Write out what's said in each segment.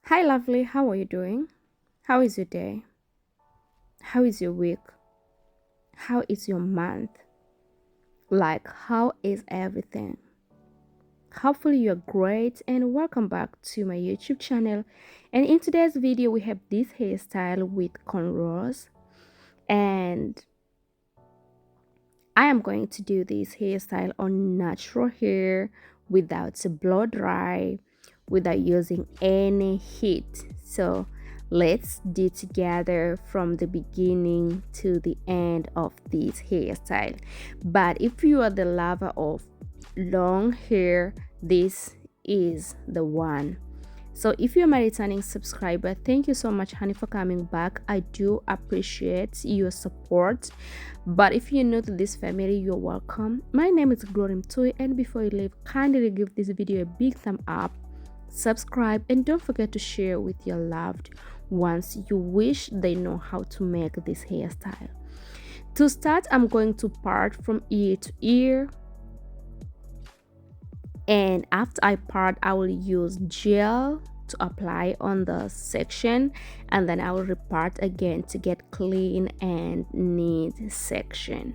Hi, lovely. How are you doing? How is your day? How is your week? How is your month? How is everything? Hopefully, you're great, and welcome back to my YouTube channel. And in today's video, we have this hairstyle with cornrows, and I am going to do this hairstyle on natural hair without blow dry, without using any heat. So let's do together from the beginning to the end of this hairstyle. But if you are the lover of long hair, this is the one. So if you're my returning subscriber, thank you so much, honey, for coming back. I do appreciate your support. But if you're new to this family, you're welcome. My name is Glory Mtui, and before you leave, kindly give this video a big thumb up, subscribe, and don't forget to share with your loved ones you wish they know how to make this hairstyle. To start, I'm going to part from ear to ear, and after I part, I will use gel to apply on the section, and then I will repart again to get clean and neat section.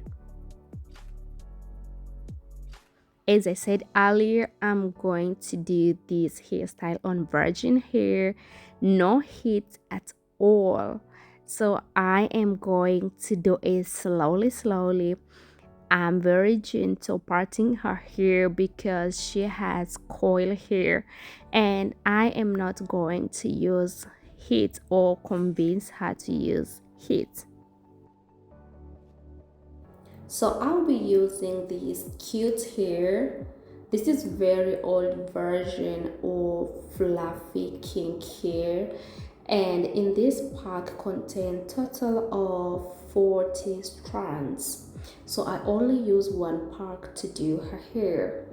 As I said earlier, I'm going to do this hairstyle on virgin hair, no heat at all. So I am going to do it slowly. I'm very gentle parting her hair because she has coil hair, and I am not going to use heat or convince her to use heat. So I'll be using this cute hair. This is very old version of fluffy kink hair, and in this pack contain total of 40 strands. So I only use one pack to do her hair.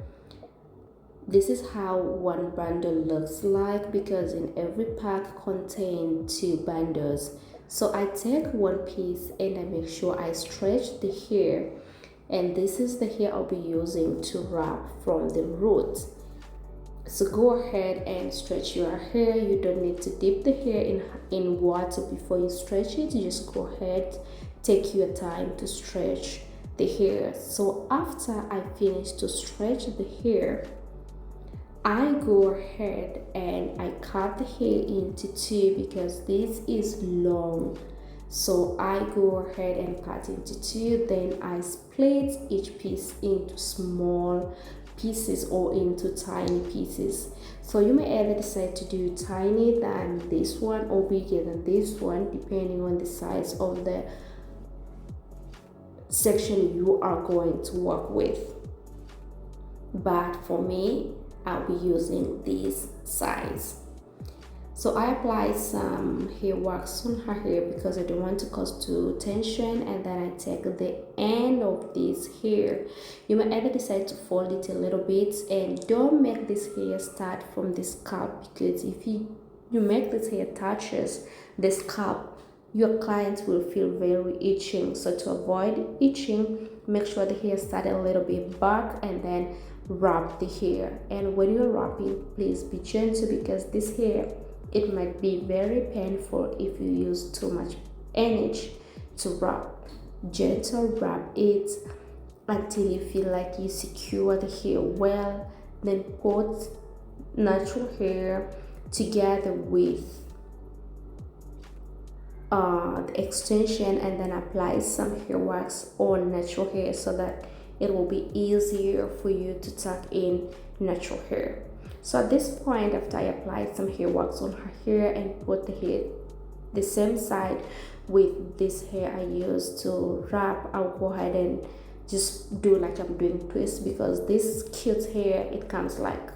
This is how one bundle looks like because in every pack contain two bundles. So I take one piece and I make sure I stretch the hair, and this is the hair I'll be using to wrap from the root. So go ahead and stretch your hair. You don't need to dip the hair in water before you stretch it. You just go ahead, take your time to stretch the hair. So after I finish to stretch the hair, I go ahead and I cut the hair into two because this is long. So I go ahead and cut into two, then I split each piece into small pieces or into tiny pieces. So you may either decide to do tiny than this one or bigger than this one, depending on the size of the section you are going to work with. But for me, I'll be using this size. So I apply some hair wax on her hair because I don't want to cause too tension, and then I take the end of this hair. You may either decide to fold it a little bit, and don't make this hair start from the scalp because if you make this hair touches the scalp, your client will feel very itching. So to avoid itching, make sure the hair start a little bit back and then wrap the hair. And when you're wrapping, please be gentle because this hair, it might be very painful if you use too much energy to wrap. Gentle wrap it until you feel like you secure the hair well, then put natural hair together with the extension and then apply some hair wax on natural hair so that it will be easier for you to tuck in natural hair. So at this point, after I applied some hair wax on her hair and put the hair the same side with this hair I used to wrap, I'll go ahead and just do like I'm doing twists because this cute hair, it comes like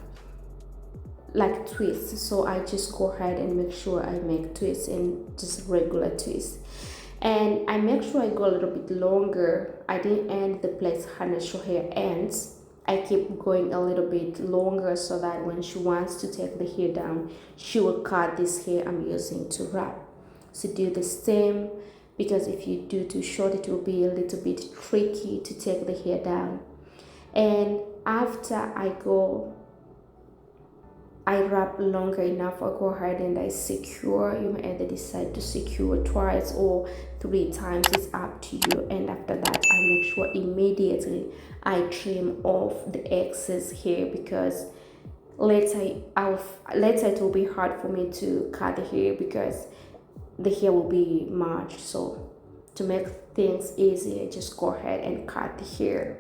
twists. So I just go ahead and make sure I make twists and just regular twists. And I make sure I go a little bit longer. I didn't end the place her natural hair ends. I keep going a little bit longer so that when she wants to take the hair down, she will cut this hair I'm using to wrap. So do the same because if you do too short, it will be a little bit tricky to take the hair down. And after I I wrap longer enough, I go ahead and I secure. You may either decide to secure twice or 3 times, it's up to you. And after that, I make sure immediately I trim off the excess hair, because later it will be hard for me to cut the hair because the hair will be much. So to make things easier, just go ahead and cut the hair.